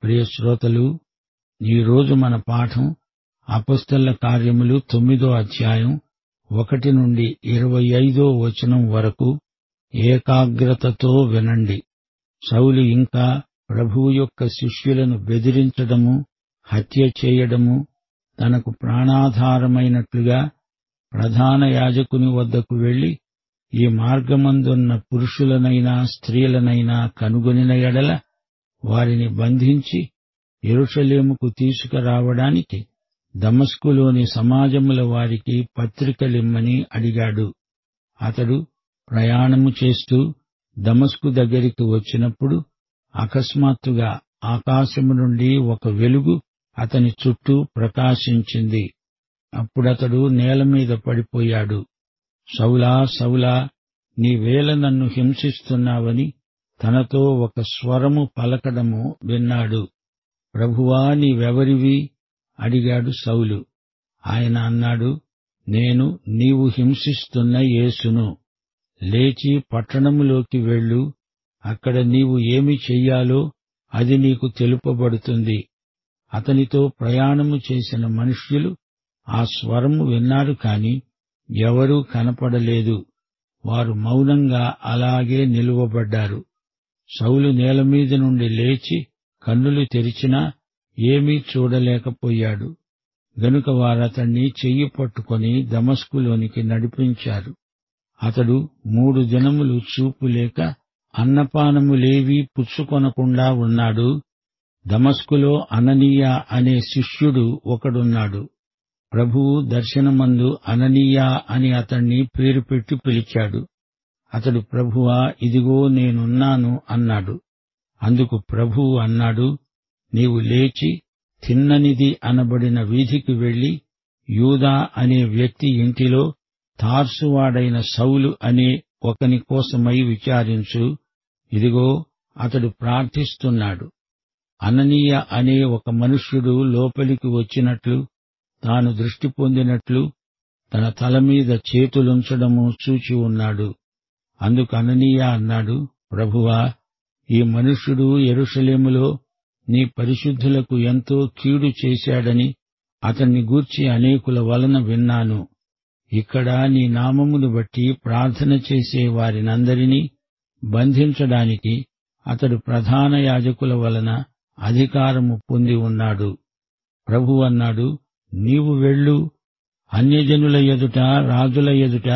ప్రియ శ్రోతలు, ఈరోజు మన పాఠం అపొస్తలుల కార్యములు 9వ అధ్యాయం 1 నుండి 25వ వచనం వరకు. ఏకాగ్రతతో వినండి. సౌలు ఇంకా ప్రభువు యొక్క శిష్యులను బెదిరించడము, హత్య చేయడము తనకు ప్రాణాధారమైనట్లుగా ప్రధాన యాజకుని వద్దకు వెళ్లి, ఈ మార్గమందున్న పురుషులనైనా స్త్రీలనైనా కనుగొనిన ఎడల వారిని బంధించి యెరూషలేముకు తీసుకురావడానికి దమస్కులోని సమాజముల వారికి పత్రికలిమ్మని అడిగాడు. అతడు ప్రయాణము చేస్తూ దమస్కు దగ్గరికి వచ్చినప్పుడు అకస్మాత్తుగా ఆకాశము నుండి ఒక వెలుగు అతని చుట్టూ ప్రకాశించింది. అప్పుడతడు నేలమీద పడిపోయాడు. సౌలా, సౌలా, నీవేళ నన్ను హింసిస్తున్నావని తనతో ఒక స్వరము పలకడము విన్నాడు. ప్రభువా, నీవెవరివి? అడిగాడు సౌలు. ఆయన అన్నాడు, నేను నీవు హింసిస్తున్న యేసును. లేచి పట్టణములోకి వెళ్ళు. అక్కడ నీవు ఏమి చెయ్యాలో అది నీకు తెలుపబడుతుంది. అతనితో ప్రయాణము చేసిన మనుష్యులు ఆ స్వరము విన్నారు కాని ఎవరూ కనపడలేదు. వారు మౌనంగా అలాగే నిలువబడ్డారు. సౌలు నేలమీద నుండి లేచి కన్నులు తెరిచినా ఏమీ చూడలేకపోయాడు. గనుక వారతణ్ణి చెయ్యి పట్టుకొని దమస్కులోనికి నడిపించారు. అతడు 3 దినములు చూపులేక అన్నపానములేవీ పుచ్చుకొనకుండా ఉన్నాడు. దమస్కులో అననీయ అనే శిష్యుడు ఒకడున్నాడు. ప్రభువు దర్శనమందు అననీయ అని అతణ్ణి పేరు పెట్టి పిలిచాడు. అతడు, ప్రభువా, ఇదిగో నేనున్నాను అన్నాడు. అందుకు ప్రభువు అన్నాడు, నీవు లేచి తిన్ననిది అనబడిన వీధికి వెళ్లి యూదా అనే వ్యక్తి ఇంటిలో తార్సువాడైన సౌలు అనే ఒకని కోసమై విచారించు. ఇదిగో అతడు ప్రార్థిస్తున్నాడు. అననీయ అనే ఒక మనుష్యుడు లోపలికి వచ్చినట్లు, తాను దృష్టి పొందినట్లు తన తల మీద చేతులుంచడము చూచి ఉన్నాడు. అందుకు అననీయ అన్నాడు, ప్రభువా, ఈ మనుష్యుడు యెరూషలేములో నీ పరిశుద్ధులకు ఎంతో కీడు చేశాడని అతన్ని గూర్చి అనేకుల వలన విన్నాను. ఇక్కడ నీ నామమును బట్టి ప్రార్థన చేసే వారినందరినీ బంధించడానికి అతడు ప్రధాన యాజకుల వలన అధికారము పొంది ఉన్నాడు. ప్రభువు అన్నాడు, నీవు వెళ్ళు. అన్యజనుల ఎదుట, రాజుల ఎదుట,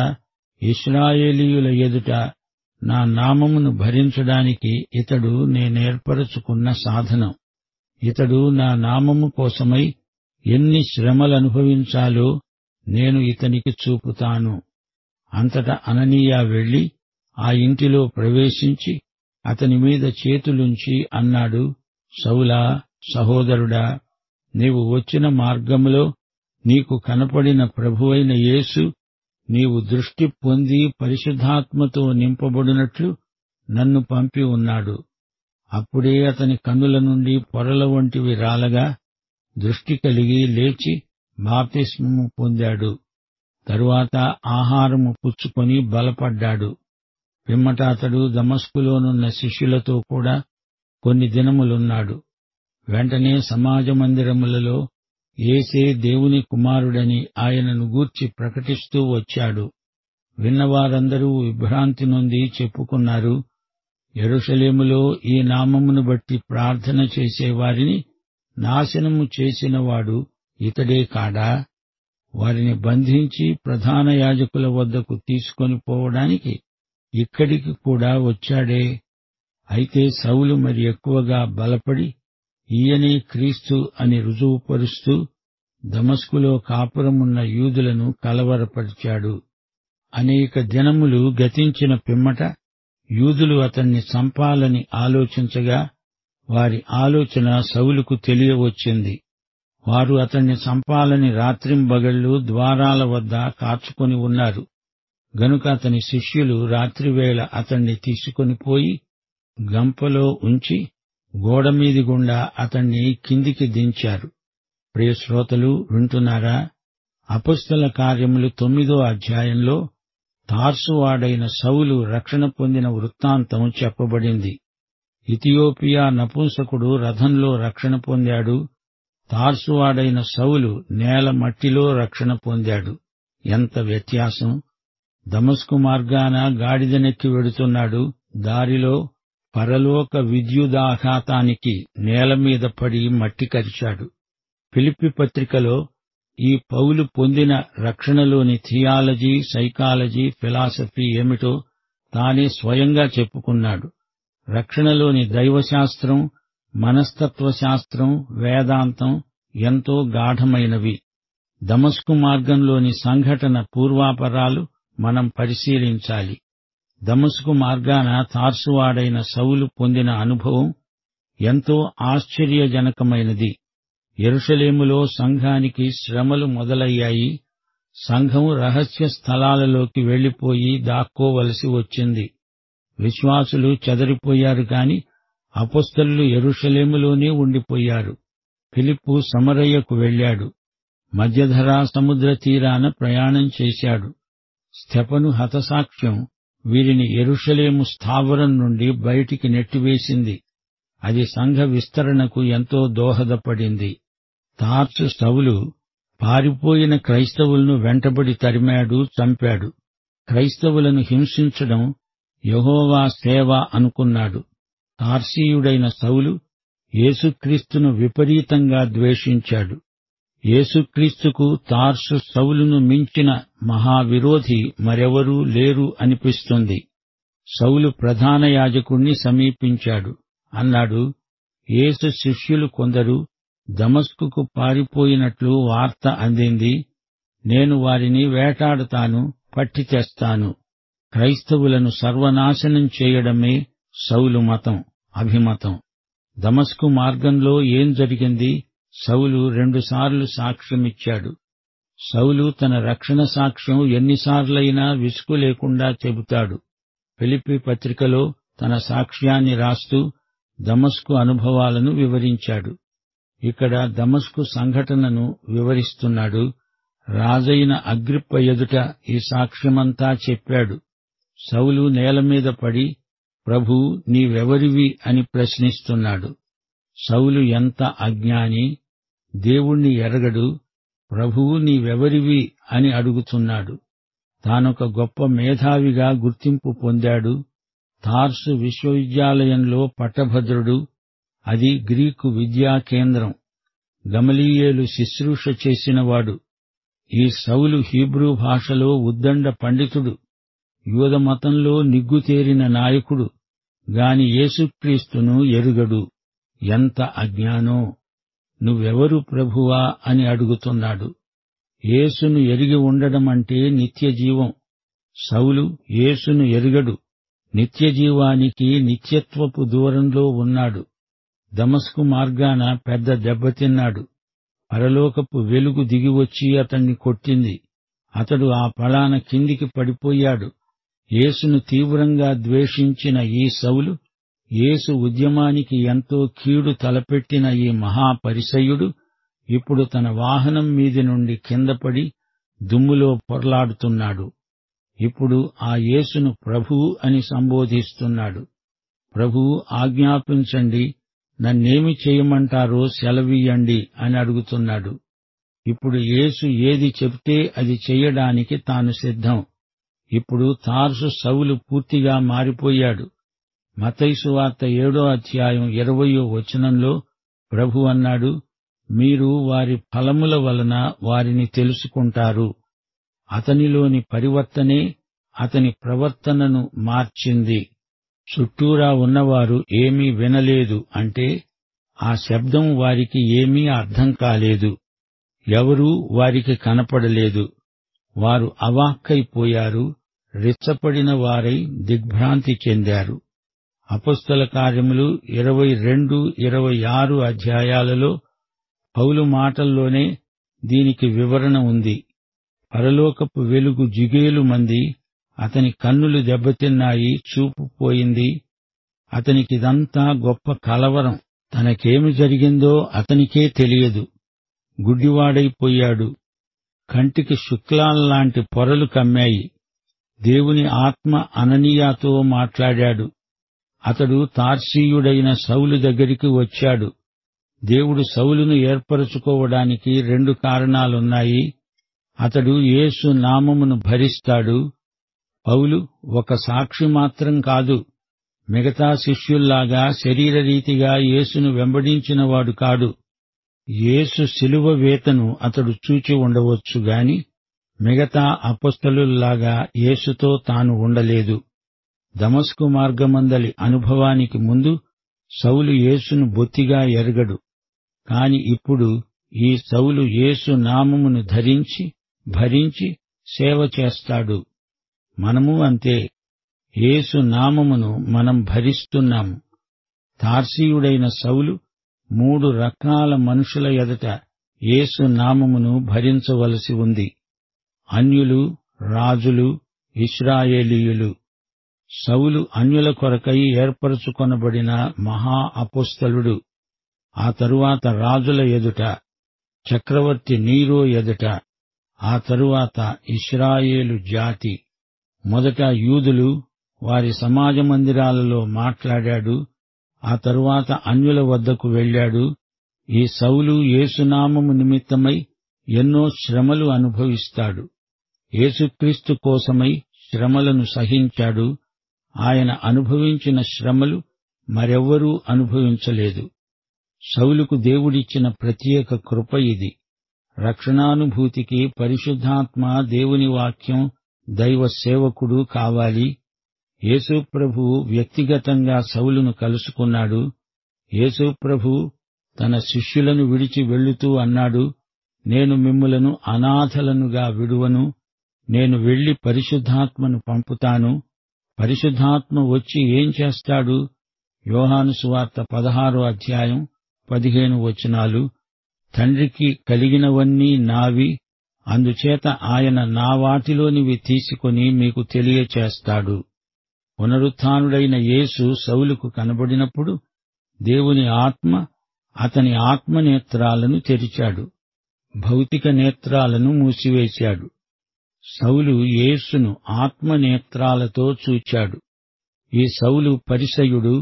ఇశ్రాయేలీయుల ఎదుట నా నామమును భరించడానికి ఇతడు నేనేర్పరచుకున్న సాధనం. ఇతడు నా నామము కోసమై ఎన్ని శ్రమలనుభవించాలో నేను ఇతనికి చూపుతాను. అంతటా అననీయ వెళ్లి ఆ ఇంటిలో ప్రవేశించి అతని మీద చేతులుంచి అన్నాడు, సౌలా, సహోదరుడా, నీవు వచ్చిన మార్గములో నీకు కనపడిన ప్రభువైన యేసు నీవు దృష్టి పొంది పరిశుద్ధాత్మతో నింపబడినట్లు నన్ను పంపి ఉన్నాడు. అప్పుడే అతని కన్నుల నుండి పొరల వంటివి రాలగా దృష్టి కలిగి లేచి బాప్తిస్మము పొందాడు. తరువాత ఆహారము పుచ్చుకొని బలపడ్డాడు. పిమ్మట అతడు దమస్కులోనున్న శిష్యులతో కూడా కొన్ని దినములున్నాడు. వెంటనే సమాజ మందిరములలో యేసే దేవుని కుమారుడని ఆయనను గూర్చి ప్రకటిస్తూ వచ్చాడు. విన్నవారందరూ విభ్రాంతి నొంది చెప్పుకున్నారు, యెరూషలేములో ఈ నామమును బట్టి ప్రార్థన చేసేవారిని నాశనము చేసినవాడు ఇతడే కాడా? వారిని బంధించి ప్రధాన యాజకుల వద్దకు తీసుకొని పోవడానికి ఇక్కడికి కూడా వచ్చాడే. అయితే సౌలు మరి ఎక్కువగా బలపడి ఈయనే క్రీస్తు అని రుజువుపరుస్తూ దమస్కులో కాపురమున్న యూదులను కలవరపరిచాడు. అనేక దినములు గతించిన పిమ్మట యూదులు అతన్ని చంపాలని ఆలోచించగా వారి ఆలోచన సౌలుకు తెలియవచ్చింది. వారు అతన్ని చంపాలని రాత్రింబగళ్లు ద్వారాల వద్ద కాచుకొని ఉన్నారు. గనుక అతని శిష్యులు రాత్రివేళ అతన్ని తీసుకొని పోయి గంపలో ఉంచి గోడమీది గుండా అతన్ని కిందికి దించారు. ప్రియ శ్రోతలు, వింటున్నారా? అపొస్తలుల కార్యములు 9వ అధ్యాయంలో తార్సువాడైన సౌలు రక్షణ పొందిన వృత్తాంతం చెప్పబడింది. ఇథియోపియా నపుంసకుడు రథంలో రక్షణ పొందాడు, తార్సువాడైన సౌలు నేల మట్టిలో రక్షణ పొందాడు. ఎంత వ్యత్యాసం! దమస్కు మార్గాన గాడిదనెక్కి వెడుతున్నాడు, దారిలో పరలోక విద్యుదాఘాతానికి నేలమీద పడి మట్టి కరిచాడు. ఫిలిప్పి పత్రికలో ఈ పౌలు పొందిన రక్షణలోని థియాలజీ, సైకాలజీ, ఫిలాసఫీ ఏమిటో తానే స్వయంగా చెప్పుకున్నాడు. రక్షణలోని దైవశాస్త్రం, మనస్తత్వశాస్త్రం, వేదాంతం ఎంతో గాఢమైనవి. దమస్కు మార్గంలోని సంఘటన పూర్వాపరాలు మనం పరిశీలించాలి. దమస్కు మార్గాన తార్సువాడైన సౌలు పొందిన అనుభవం ఎంతో ఆశ్చర్యజనకమైనది. యెరూషలేములో సంఘానికి శ్రమలు మొదలయ్యాయి. సంఘం రహస్య స్థలాలలోకి వెళ్లిపోయి దాక్కోవలసి వచ్చింది. విశ్వాసులు చెదరిపోయారు కాని అపొస్తలులు యెరూషలేములోనే ఉండిపోయారు. ఫిలిప్పు సమరయ్యకు వెళ్ళాడు. మధ్యధరా సముద్ర తీరాన ప్రయాణం చేశాడు. స్తెఫను హతసాక్ష్యం వీరిని యెరూషలేము స్థావరం నుండి బయటికి నెట్టివేసింది. అది సంఘ విస్తరణకు ఎంతో దోహదపడింది. తార్సు సౌలు పారిపోయిన క్రైస్తవులను వెంటబడి తరిమాడు, చంపాడు. క్రైస్తవులను హింసించడం యెహోవా సేవ అనుకున్నాడు. తార్సీయుడైన సౌలు యేసుక్రీస్తును విపరీతంగా ద్వేషించాడు. యేసుక్రీస్తుకు తార్సు సౌలును మించిన మహావిరోధి మరెవరూ లేరు అనిపిస్తుంది. సౌలు ప్రధాన యాజకుణ్ణి సమీపించాడు. అన్నాడు, యేసు శిష్యులు కొందరు దమస్కుకు పారిపోయినట్లు వార్త అందింది. నేను వారిని వేటాడుతాను, పట్టి తెస్తాను. క్రైస్తవులను సర్వనాశనం చేయడమే సౌలు మతం, అభిమతం. దమస్కు మార్గంలో ఏం జరిగింది? సౌలు 2 సార్లు సాక్ష్యమిచ్చాడు. సౌలు తన రక్షణ సాక్ష్యం ఎన్నిసార్లైనా విసుగు లేకుండా చెబుతాడు. ఫిలిప్పి పత్రికలో తన సాక్ష్యాన్ని రాస్తూ దమస్కు అనుభవాలను వివరించాడు. ఇక్కడ దమస్కు సంఘటనను వివరిస్తున్నాడు. రాజైన అగ్రిప్ప ఎదుట ఈ సాక్ష్యమంతా చెప్పాడు. సౌలు నేలమీద పడి, ప్రభూ, నీవెవరివి అని ప్రశ్నిస్తున్నాడు. సౌలు ఎంత అజ్ఞాని! దేవుణ్ణి ఎరగడు. ప్రభువు నీవెవరివి అని అడుగుతున్నాడు. తానొక గొప్ప మేధావిగా గుర్తింపు పొందాడు. తార్సు విశ్వవిద్యాలయంలో పట్టభద్రుడు. అది గ్రీకు విద్యా కేంద్రం. గమలీయేలు శుశ్రూష చేసినవాడు. ఈ సౌలు హీబ్రూ భాషలో ఉద్దండ పండితుడు. యూదమతంలో నిగ్గుతేరిన నాయకుడు. గాని యేసుక్రీస్తును ఎరుగడు. ఎంత అజ్ఞానో! నువ్వెవరు ప్రభువా అని అడుగుతున్నాడు. యేసును ఎరిగి ఉండడమంటే నిత్యజీవం. సౌలు యేసును ఎరుగడు. నిత్యజీవానికి నిత్యత్వపు దూరంలో ఉన్నాడు. దమస్కు మార్గాన పెద్ద దెబ్బతిన్నాడు. పరలోకపు వెలుగు దిగివచ్చి అతన్ని కొట్టింది. అతడు ఆ పళాన కిందికి పడిపోయాడు. యేసును తీవ్రంగా ద్వేషించిన ఈ సౌలు, యేసు ఉద్యమానికి ఎంతో కీడు తలపెట్టిన ఈ మహాపరిసయ్యుడు ఇప్పుడు తన వాహనం మీది నుండి కిందపడి దుమ్ములో పొర్లాడుతున్నాడు. ఇప్పుడు ఆ యేసును ప్రభువు అని సంబోధిస్తున్నాడు. ప్రభువు, ఆజ్ఞాపించండి, నన్నేమి చేయమంటారో సెలవియ్యండి అని అడుగుతున్నాడు. ఇప్పుడు యేసు ఏది చెబితే అది చెయ్యడానికి తాను సిద్ధం. ఇప్పుడు తార్సు సౌలు పూర్తిగా మారిపోయాడు. మత్తయి సువార్త 7వ అధ్యాయం 20వ వచనంలో ప్రభు అన్నాడు, మీరు వారి ఫలముల వలన వారిని తెలుసుకుంటారు. అతనిలోని పరివర్తనే అతని ప్రవర్తనను మార్చింది. చుట్టూరా ఉన్నవారు ఏమీ వినలేదు అంటే ఆ శబ్దం వారికి ఏమీ అర్థం కాలేదు. ఎవరూ వారికి కనపడలేదు. వారు అవాక్కైపోయారు, రిచ్చపడిన వారై దిగ్భ్రాంతి చెందారు. అపొస్తల కార్యములు 22, 26 అధ్యాయాలలో పౌలు మాటల్లోనే దీనికి వివరణ ఉంది. పరలోకపు వెలుగు జిగేలు మంది, అతని కన్నులు దెబ్బతిన్నాయి, చూపు పోయింది. అతనికిదంతా గొప్ప కలవరం. తనకేమి జరిగిందో అతనికే తెలియదు. గుడ్డివాడైపోయాడు. కంటికి శుక్లాల్లాంటి పొరలు కమ్మాయి. దేవుని ఆత్మ అననీయాతో మాట్లాడాడు. అతడు తార్సీయుడైన సౌలు దగ్గరికి వచ్చాడు. దేవుడు సౌలును ఏర్పరచుకోవడానికి 2 కారణాలున్నాయి. అతడు యేసు నామమును భరిస్తాడు. పౌలు ఒక సాక్షి మాత్రం కాదు. మిగతా శిష్యుల్లాగా శరీరరీతిగా యేసును వెంబడించినవాడు కాడు. యేసు శిలువ వేతను అతడు చూచి ఉండవచ్చు గాని మిగతా అపొస్తలుల్లాగా యేసుతో తాను ఉండలేదు. దమస్కు మార్గమందలి అనుభవానికి ముందు సౌలు యేసును బొత్తిగా ఎరగడు. కాని ఇప్పుడు ఈ సౌలు యేసు నామమును ధరించి భరించి సేవ చేస్తాడు. మనము అంతే. యేసు నామమును మనం భరిస్తున్నాము. తార్సీయుడైన సౌలు 3 రకాల మనుషుల ఎదుట యేసు నామమును భరించవలసి ఉంది: అన్యులు, రాజులు, ఇశ్రాయేలీయులు. సౌలు అన్యుల కొరకై ఏర్పరచుకొనబడిన మహా అపొస్తలుడు. ఆ తరువాత రాజుల ఎదుట, చక్రవర్తి నీరో ఎదుట, ఆ తరువాత ఇశ్రాయేలు జాతి. మొదట యూదులు, వారి సమాజ మందిరాలలో మాట్లాడాడు. ఆ తరువాత అన్యుల వద్దకు వెళ్ళాడు. ఈ సౌలు యేసునామము నిమిత్తమై ఎన్నో శ్రమలు అనుభవిస్తాడు. యేసుక్రీస్తు కోసమై శ్రమలను సహించాడు. ఆయన అనుభవించిన శ్రమలు మరెవ్వరూ అనుభవించలేదు. సౌలుకు దేవుడిచ్చిన ప్రత్యేక కృప ఇది. రక్షణానుభూతికి పరిశుద్ధాత్మ, దేవుని వాక్యం, దైవ సేవకుడు కావాలి. యేసు ప్రభువు వ్యక్తిగతంగా సౌలును కలుసుకున్నాడు. యేసు ప్రభువు తన శిష్యులను విడిచి వెళ్ళుతూ అన్నాడు, నేను మిమ్ములను అనాథలనుగా విడువను. నేను వెళ్లి పరిశుద్ధాత్మను పంపుతాను. పరిశుద్ధాత్మ వచ్చి ఏం చేస్తాడు? యోహాను సువార్త 16వ అధ్యాయం 15 వచనాలు. తండ్రికి కలిగినవన్నీ నావి, అందుచేత ఆయన నా వాటిలోనివి తీసుకొని మీకు తెలియచేస్తాడు. పునరుత్థానుడైన యేసు సౌలుకు కనబడినప్పుడు దేవుని ఆత్మ అతని ఆత్మనేత్రాలను తెరిచాడు, భౌతిక నేత్రాలను మూసివేశాడు. సౌలు యేసును ఆత్మనేత్రాలతో చూచాడు. ఈ సౌలు పరిసయుడు.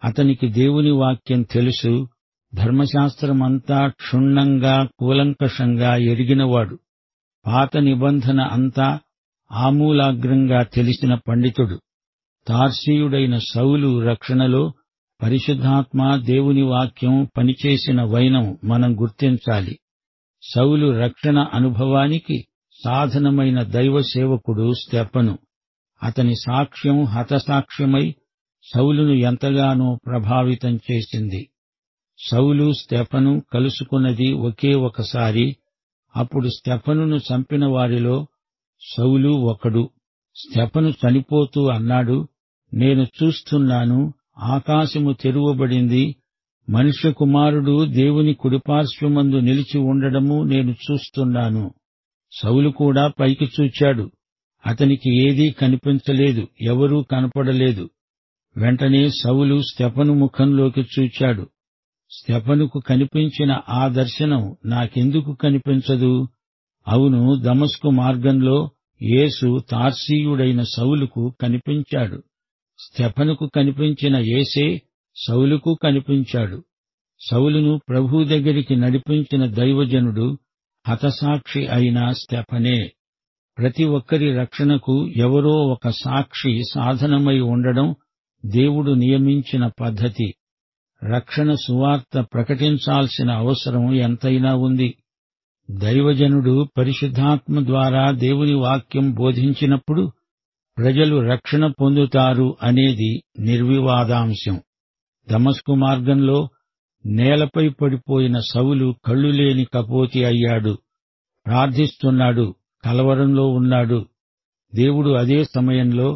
అతనికి దేవుని వాక్యం తెలుసు. ధర్మశాస్త్రమంతా క్షుణ్ణంగా కూలంకషంగా ఎరిగినవాడు. పాత నిబంధన అంతా ఆమూలాగ్రంగా తెలిసిన పండితుడు. తార్సీయుడైన సౌలు రక్షణలో పరిశుద్ధాత్మ, దేవుని వాక్యం పనిచేసిన వైనం మనం గుర్తించాలి. సౌలు రక్షణ అనుభవానికి సాధనమైన దైవ సేవకుడు స్తెఫను. అతని సాక్ష్యం హతసాక్ష్యమై సౌలును ఎంతగానో ప్రభావితం చేసింది. సౌలు, స్తెఫను కలుసుకున్నది ఒకే ఒకసారి. అప్పుడు స్తెఫనును చంపిన వారిలో సౌలు ఒకడు. స్తెఫను చనిపోతూ అన్నాడు, నేను చూస్తున్నాను, ఆకాశము తెరువబడింది, మనుష్య కుమారుడు దేవుని కుడిపార్శ్వమందు నిలిచి ఉండడము నేను చూస్తున్నాను. సౌలు కూడా పైకి చూచాడు. అతనికి ఏదీ కనిపించలేదు, ఎవరూ కనపడలేదు. వెంటనే సౌలు స్తెఫను ముఖంలోకి చూచాడు. స్తెఫనుకు కనిపించిన ఆ దర్శనం నాకెందుకు కనిపించదు? అవును, దమస్కు మార్గంలో యేసు తార్సీయుడైన సౌలుకు కనిపించాడు. స్తెఫనుకు కనిపించిన యేసే సౌలుకు కనిపించాడు. సౌలును ప్రభువు దగ్గరికి నడిపించిన దైవజనుడు, హతసాక్షి అయిన స్తెఫనే. ప్రతి ఒక్కరి రక్షణకు ఎవరో ఒక సాక్షి సాధనమై ఉండడం దేవుడు నియమించిన పద్ధతి. రక్షణ సువార్త ప్రకటించాల్సిన అవసరం ఎంతైనా ఉంది. దైవజనుడు పరిశుద్ధాత్మ ద్వారా దేవుని వాక్యం బోధించినప్పుడు ప్రజలు రక్షణ పొందుతారు అనేది నిర్వివాదాంశం. దమస్కు మార్గంలో నేలపై పడిపోయిన సౌలు కళ్ళులేని కపోతి అయ్యాడు. ప్రార్థిస్తున్నాడు, కలవరంలో ఉన్నాడు. దేవుడు అదే సమయంలో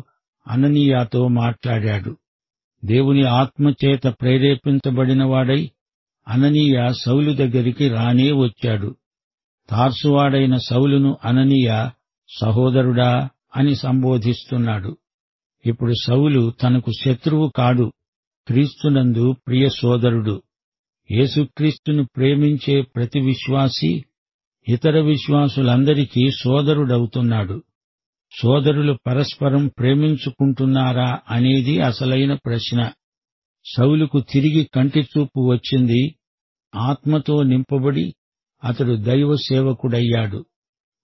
అననీయాతో మాట్లాడాడు. దేవుని ఆత్మచేత ప్రేరేపించబడినవాడై అననీయ సౌలు దగ్గరికి రానే వచ్చాడు. తార్సువాడైన సౌలును అననీయ సహోదరుడా అని సంబోధిస్తున్నాడు. ఇప్పుడు సౌలు తనకు శత్రువు కాడు, క్రీస్తునందు ప్రియ సోదరుడు. యేసుక్రీస్తును ప్రేమించే ప్రతి విశ్వాసీ ఇతర విశ్వాసులందరికీ సోదరుడవుతున్నాడు. సోదరులు పరస్పరం ప్రేమించుకుంటున్నారా అనేది అసలైన ప్రశ్న. సౌలుకు తిరిగి కంటిచూపు వచ్చింది. ఆత్మతో నింపబడి అతడు దైవ సేవకుడయ్యాడు.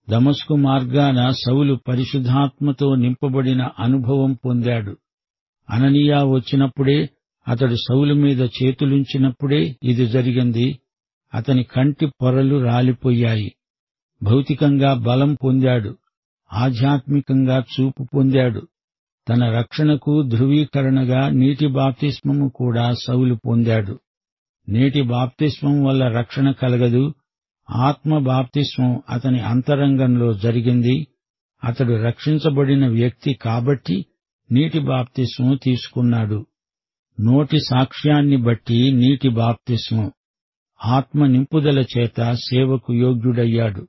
దమస్కు మార్గాన సౌలు పరిశుద్ధాత్మతో నింపబడిన అనుభవం పొందాడు. అననీయ వచ్చినప్పుడే, అతడు సౌలు మీద చేతులుంచినప్పుడే ఇది జరిగింది. అతని కంటి పొరలు రాలిపోయాయి. భౌతికంగా బలం పొందాడు. ఆధ్యాత్మికంగా చూపు పొందాడు. తన రక్షణకు ధృవీకరణగా నీటి బాప్తిస్మము కూడా సౌలు పొందాడు. నేటి బాప్తిస్మం వల్ల రక్షణ కలగదు. ఆత్మ బాప్తిస్మం అతని అంతరంగంలో జరిగింది. అతడు రక్షించబడిన వ్యక్తి కాబట్టి నీటి బాప్తిస్మం తీసుకున్నాడు. నోటి సాక్ష్యాన్ని బట్టి నీటి బాప్తిస్మం. ఆత్మ నింపుదల చేత సేవకు యోగ్యుడయ్యాడు.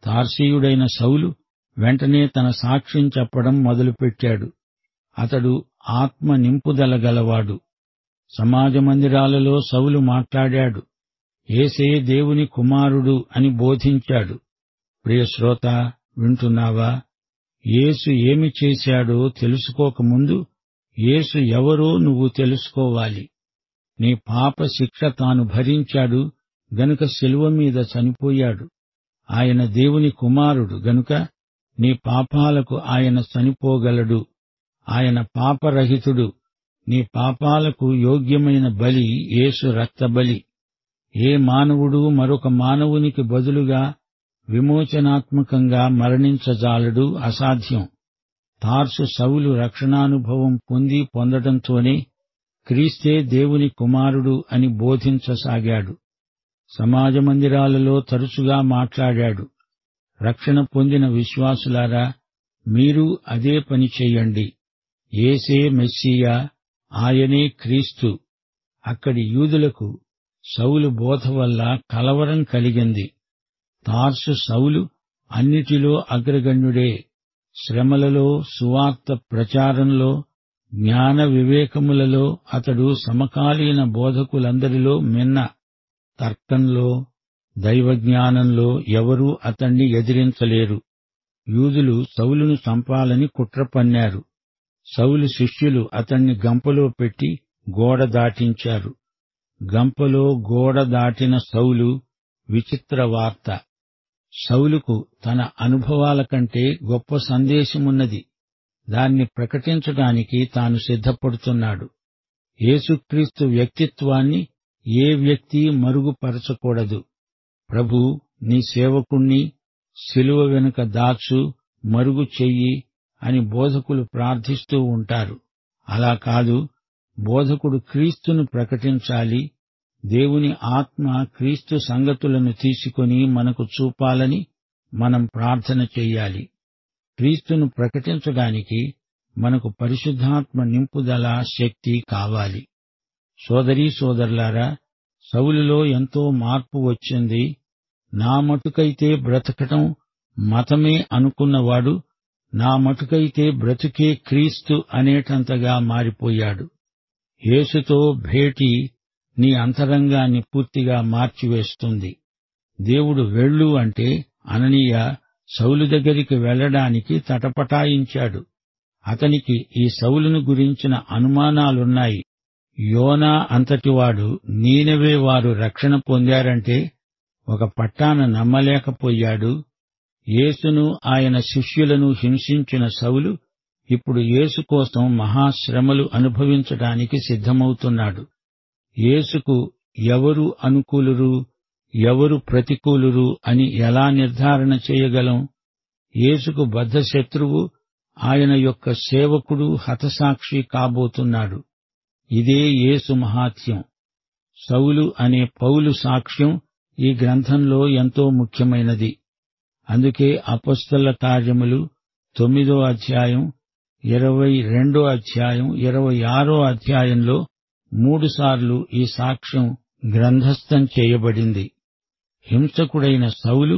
తార్సీయుడైన సౌలు వెంటనే తన సాక్ష్యం చెప్పడం మొదలుపెట్టాడు. అతడు ఆత్మ నింపుదల గలవాడు. సమాజ మందిరాలలో సౌలు మాట్లాడాడు. యేసే దేవుని కుమారుడు అని బోధించాడు. ప్రియశ్రోత, వింటున్నావా? యేసు ఏమి చేశాడో తెలుసుకోకముందు యేసు ఎవరో నువ్వు తెలుసుకోవాలి. నీ పాప శిక్ష తాను భరించాడు గనుక శిలువ మీద చనిపోయాడు. ఆయన దేవుని కుమారుడు గనుక నీ పాపాలకు ఆయన చనిపోగలడు. ఆయన పాపరహితుడు. నీ పాపాలకు యోగ్యమైన బలి యేసు రక్తబలి. ఏ మానవుడు మరొక మానవునికి బదులుగా విమోచనాత్మకంగా మరణించజాలడు, అసాధ్యం. తార్సు సౌలు రక్షణానుభవం పొందడంతోనే క్రీస్తే దేవుని కుమారుడు అని బోధించసాగాడు. సమాజ మందిరాలలో తరచుగా మాట్లాడాడు. రక్షణ పొందిన విశ్వాసులారా, మీరు అదే పని చెయ్యండి. యేసే మెస్సీయా, ఆయనే క్రీస్తు. అక్కడి యూదులకు సౌలు బోధ వల్ల కలవరం కలిగింది. తార్సు సౌలు అన్నిటిలో అగ్రగణ్యుడే. శ్రమలలో, సువార్త ప్రచారంలో, జ్ఞాన వివేకములలో అతడు సమకాలీన బోధకులందరిలో మిన్న. తర్కంలో, దైవజ్ఞానంలో ఎవరూ అతణ్ణి ఎదిరించలేరు. యూదులు సౌలును చంపాలని కుట్ర పన్నారు. సౌలు శిష్యులు అతణ్ణి గంపలో పెట్టి గోడ దాటించారు. గంపలో గోడ దాటిన సౌలు విచిత్ర వార్త. సౌలుకు తన అనుభవాల కంటే గొప్ప సందేశమున్నది. దాన్ని ప్రకటించడానికి తాను సిద్ధపడుతున్నాడు. యేసుక్రీస్తు వ్యక్తిత్వాన్ని ఏ వ్యక్తి మరుగుపరచకూడదు. ప్రభూ, నీ సేవకుణ్ణి శిలువ వెనుక దాచు, మరుగు చెయ్యి అని బోధకులు ప్రార్థిస్తూ ఉంటారు. అలా కాదు, బోధకుడు క్రీస్తును ప్రకటించాలి. దేవుని ఆత్మ క్రీస్తు సంగతులను తీసుకొని మనకు చూపాలని మనం ప్రార్థన చెయ్యాలి. క్రీస్తును ప్రకటించడానికి మనకు పరిశుద్ధాత్మ నింపుదల, శక్తి కావాలి. సోదరీ సోదరులారా, సౌలులో ఎంతో మార్పు వచ్చింది. నా మటుకైతే బ్రతకటం మతమే అనుకున్నవాడు నా మటుకైతే బ్రతుకే క్రీస్తు అనేటంతగా మారిపోయాడు. యేసుతో భేటీ నీ అంతరంగాన్ని పూర్తిగా మార్చివేస్తుంది. దేవుడు వెళ్ళు అంటే అననీయ సౌలు దగ్గరికి వెళ్లడానికి తటపటాయించాడు. అతనికి ఈ సౌలును గురించిన అనుమానాలున్నాయి. యోనా అంతటివాడు నీనెవే వారు రక్షణ పొందారంటే ఒక పట్టాన నమ్మలేకపోయాడు. యేసును ఆయన శిష్యులను హింసించిన సౌలు ఇప్పుడు యేసు కోసం మహాశ్రమలు అనుభవించడానికి సిద్ధమవుతున్నాడు. యేసుకు ఎవరు అనుకూలురు, ఎవరు ప్రతికూలురు అని ఎలా నిర్ధారణ చేయగలం? యేసుకు బద్ధశత్రువు ఆయన యొక్క సేవకుడు హతసాక్షి కాబోతున్నాడు. ఇదే యేసు మహాత్యం. సౌలు అనే పౌలు సాక్ష్యం ఈ గ్రంథంలో ఎంతో ముఖ్యమైనది. అందుకే అపొస్తలుల కార్యములు 9వ అధ్యాయం, 22వ అధ్యాయం, 26వ అధ్యాయంలో 3 సార్లు ఈ సాక్ష్యం గ్రంథస్థం చేయబడింది. హింసకుడైన సౌలు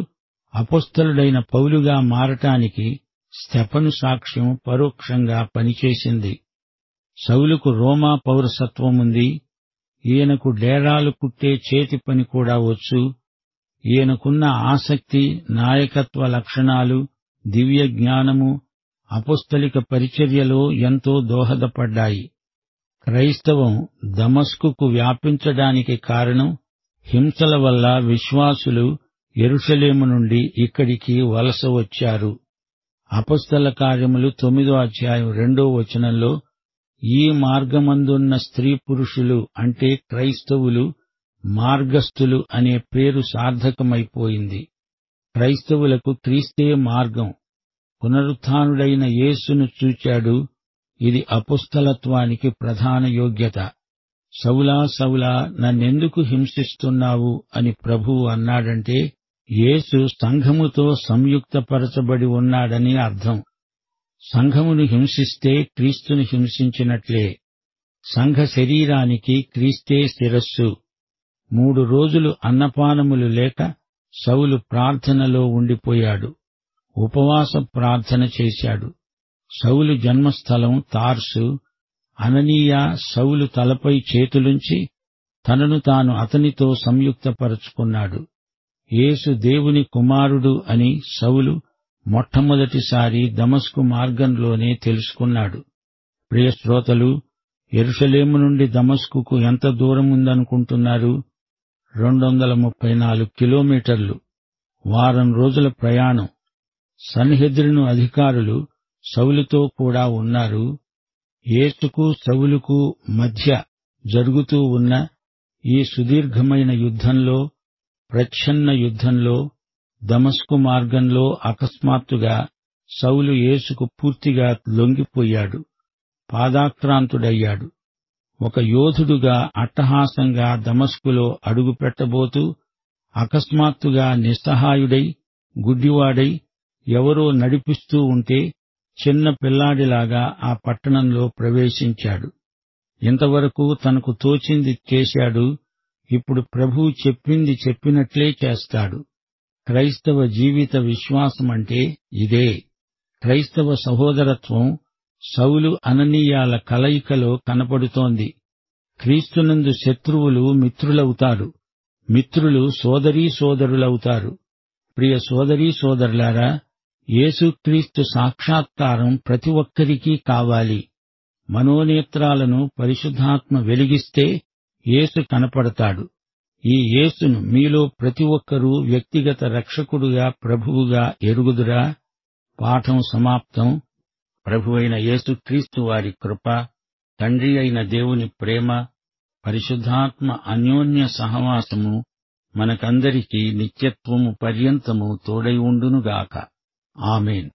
అపొస్తలుడైన పౌలుగా మారటానికి స్తెఫను సాక్ష్యం పరోక్షంగా పనిచేసింది. సౌలుకు రోమా పౌరసత్వముంది. ఈయనకు డేరాలు కుట్టే చేతి పని కూడా వచ్చు. ఈయనకున్న ఆసక్తి, నాయకత్వ లక్షణాలు, దివ్య జ్ఞానము అపొస్తలిక పరిచర్యలో ఎంతో దోహదపడ్డాయి. క్రైస్తవం దమస్కుకు వ్యాపించడానికి కారణం హింసల వల్ల విశ్వాసులు యెరూషలేము నుండి ఇక్కడికి వలస వచ్చారు. అపొస్తల కార్యములు 9:2 ఈ మార్గమందున్న స్త్రీ పురుషులు అంటే క్రైస్తవులు మార్గస్థులు అనే పేరు సార్థకమైపోయింది. క్రైస్తవులకు క్రీస్తే మార్గం. పునరుత్థానుడైన యేసును చూచాడు. ఇది అపొస్తలత్వానికి ప్రధాన యోగ్యత. సౌలా సౌలా నన్నెందుకు హింసిస్తున్నావు అని ప్రభువు అన్నాడంటే యేసు సంఘముతో సంయుక్తపరచబడి ఉన్నాడని అర్థం. సంఘమును హింసిస్తే క్రీస్తును హింసించినట్లే. సంఘ శరీరానికి క్రీస్తే శిరస్సు. 3 రోజులు అన్నపానములు లేక సౌలు ప్రార్థనలో ఉండిపోయాడు. ఉపవాస ప్రార్థన చేశాడు. సౌలు జన్మస్థలం తార్సు. అననీయ సౌలు తలపై చేతులుంచి తనను తాను అతనితో సంయుక్తపరచుకున్నాడు. యేసు దేవుని కుమారుడు అని సౌలు మొట్టమొదటిసారి దమస్కు మార్గంలోనే తెలుసుకున్నాడు. ప్రియ శ్రోతలు, యెరూషలేము నుండి దమస్కుకు ఎంత దూరముందనుకుంటున్నారు? 234 కిలోమీటర్లు. వారం రోజుల ప్రయాణం. సన్హెద్రిను అధికారులు సౌలుతో కూడా ఉన్నారు. యేసుకు సౌలుకు మధ్య జరుగుతూ ఉన్న ఈ సుదీర్ఘమైన యుద్ధంలో, ప్రచ్ఛన్న యుద్ధంలో దమస్కు మార్గంలో అకస్మాత్తుగా సౌలు యేసుకు పూర్తిగా లొంగిపోయాడు. పాదాక్రాంతుడయ్యాడు. ఒక యోధుడుగా అట్టహాసంగా దమస్కులో అడుగుపెట్టబోతూ అకస్మాత్తుగా నిస్సహాయుడై, గుడ్డివాడై ఎవరో నడిపిస్తూ ఉంటే చిన్న పిల్లాడిలాగా ఆ పట్టణంలో ప్రవేశించాడు. ఇంతవరకు తనకు తోచింది చేశాడు. ఇప్పుడు ప్రభువు చెప్పింది చెప్పినట్లే చేస్తాడు. క్రైస్తవ జీవిత విశ్వాసమంటే ఇదే. క్రైస్తవ సహోదరత్వం సౌలు అననీయాల కలయికలో కనపడుతోంది. క్రీస్తునందు శత్రువులు మిత్రులవుతారు, మిత్రులు సోదరీ సోదరులవుతారు. ప్రియ సోదరీ సోదరులారా, యేసుక్రీస్తు సాక్షాత్కారం ప్రతి ఒక్కరికీ కావాలి. మనోనేత్రాలను పరిశుద్ధాత్మ వెలిగిస్తే యేసు కనపడతాడు. ఈ యేసును మీలో ప్రతి ఒక్కరూ వ్యక్తిగత రక్షకుడుగా, ప్రభువుగా ఎరుగుదురా? పాఠం సమాప్తం. ప్రభువైన యేసుక్రీస్తు వారి కృప, తండ్రి అయిన దేవుని ప్రేమ, పరిశుద్ధాత్మ అన్యోన్య సహవాసము మనకందరికీ నిత్యత్వము పర్యంతము తోడై ఉండునుగాక. ఆమేన్.